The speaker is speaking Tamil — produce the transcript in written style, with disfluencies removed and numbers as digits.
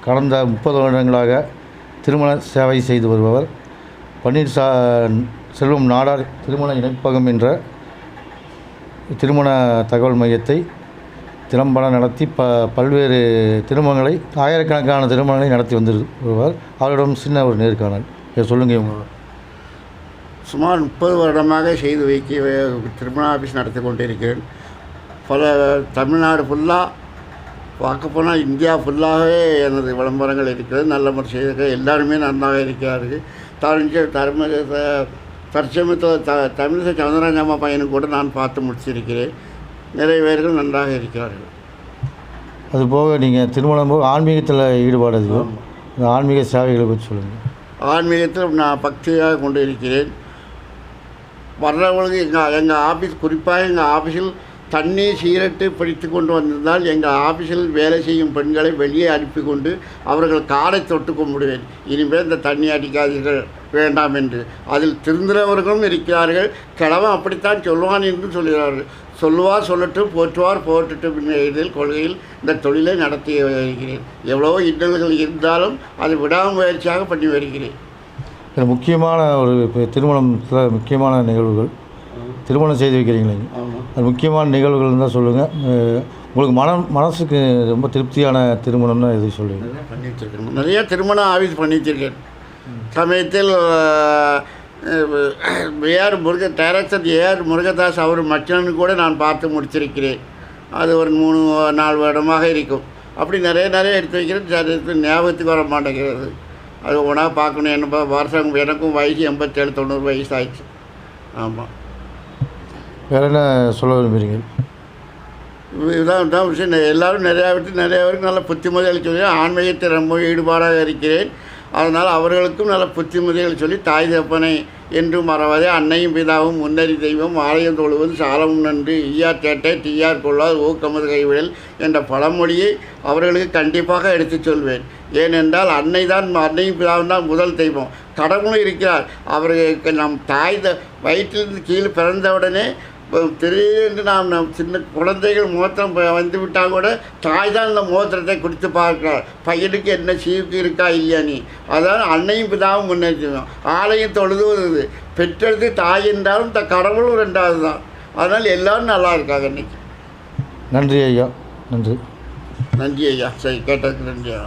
கடந்த 30 வருடங்களாக திருமண சேவை செய்து வருபவர். பன்னீர் செல்வம் நாடார் திருமண இணைப்பகம் என்ற திருமண தகவல் மையத்தை திறம்பட நடத்தி பல்வேறு திருமணங்களை, ஆயிரக்கணக்கான திருமணங்களை நடத்தி வந்து வருவார். அவரிடம் சின்ன ஒரு நேர்காணல். சொல்லுங்கள். இவங்க சுமார் 30 வருடமாக செய்து வைக்க திருமண ஆஃபீஸ் நடத்தி கொண்டிருக்கிறேன். பல தமிழ்நாடு ஃபுல்லாக பார்க்க போனால் இந்தியா ஃபுல்லாகவே எனது விளம்பரங்கள் இருக்கிறது. நல்ல முறை செய்திருக்க எல்லாருமே நன்றாக இருக்கிறார்கள். தற்சமயத்தில் தமிழிசை சவுந்தரராஜன் பையனுக்கு கூட நான் பார்த்து முடிச்சிருக்கிறேன். நிறைய பேர்கள் நன்றாக இருக்கிறார்கள். அதுபோக நீங்கள் திருமணம் போக ஆன்மீகத்தில் ஈடுபாடு அதிகம். இந்த ஆன்மீக சேவைகளை பற்றி சொல்லுங்கள். ஆன்மீகத்தில் நான் பக்தியாக கொண்டு இருக்கிறேன். வர்றவங்களுக்கு எங்கள் ஆஃபீஸ், குறிப்பாக எங்கள் ஆஃபீஸில் தண்ணீர் சீரட்டு பிடித்து கொண்டு வந்திருந்தால் எங்கள் ஆஃபீஸில் வேலை செய்யும் பெண்களை வெளியே அனுப்பி கொண்டு அவர்கள் காலை தொட்டு கும்பிடுவேன். இனிமேல் இந்த தண்ணி அடிக்காதீர்கள் வேண்டாம் என்று. அதில் திருந்துறவர்களும் இருக்கிறார்கள். கிழவன் அப்படித்தான் சொல்லுவான் என்று சொல்கிறார்கள். சொல்லுவார் சொல்லட்டும், போற்றுவார் போட்டுட்டு இதில் கொள்கையில் இந்த தொழிலை நடத்தி வருகிறேன். எவ்வளவோ இன்னல்கள் இருந்தாலும் அதை விடாமுயற்சியாக பண்ணி வருகிறேன். முக்கியமான ஒரு திருமணத்தில் முக்கியமான நிகழ்வுகள், திருமணம் செய்து வைக்கிறீங்களே, அது முக்கியமான நிகழ்வுகள் தான் சொல்லுங்கள். உங்களுக்கு மனசுக்கு ரொம்ப திருப்தியான திருமணம்னா எது சொல்லுங்கள்? பண்ணி வச்சுருக்கேன். நிறையா திருமணம் ஆஃபீஸ் பண்ணி வச்சுருக்கேன். சமயத்தில் டைரக்டர் ஏஆர் முருகதாஸ் அவர் மச்சனு கூட நான் பார்த்து முடிச்சிருக்கிறேன். அது ஒரு 3-4 வருடமாக இருக்கும். அப்படி நிறைய எடுத்து வைக்கிறேன். ஞாபகத்துக்கு வர மாட்டேங்கிறது. அது ஒன்றா பார்க்கணும். என்ன வருஷம் எனக்கும் வயசு 87-90 வயசு ஆயிடுச்சு. ஆமாம். வேறு என்ன சொல்ல விரும்புகிறீங்க? இதுதான் விஷயம். எல்லோரும் நிறையா பேருக்கு நல்ல புத்திமதிகள் சொல்லி ஆன்மீகத்தை ரொம்ப ஈடுபாடாக இருக்கிறேன். அதனால் அவர்களுக்கும் நல்ல புத்திமதிகள் சொல்லி தாய் தப்பனை என்றும் மறவாதே, அன்னையும் பிதாவும் முன்னறி தெய்வம், ஆலயம் தொழுவது சாலமும் நன்று, ஈயார் கேட்டை தீயார் கொள்ளாது ஊக்கமது கைவிடல் என்ற பழமொழியை அவர்களுக்கு கண்டிப்பாக எடுத்து சொல்வேன். ஏனென்றால் அன்னையும் பிதாவும் தான் முதல் தெய்வம். கடவுளும் இருக்கிறார். அவர்களுக்கு நம் தாய் வயிற்றிலிருந்து கீழே பிறந்தவுடனே திடீரென்று நம் சின்ன குழந்தைகள் மூத்திரம் வந்து விட்டால் கூட தாய் தான் இந்த மூத்திரத்தை குடித்து பார்க்கிறார். பையனுக்கு என்ன சீவுக்கு இருக்கா இல்லையா நீ. அதாவது அன்னையும் பிதாவும் முன்னேற்றினோம். ஆலயம் தொழுதுவது பெற்றெடுத்து தாய் என்றாலும் கடவுளும் 2வது தான். அதனால் எல்லோரும் நல்லா இருக்காங்க இன்றைக்கி. நன்றி ஐயா. நன்றி ஐயா. சரி, கேட்டதுக்கு நன்றி ஐயா.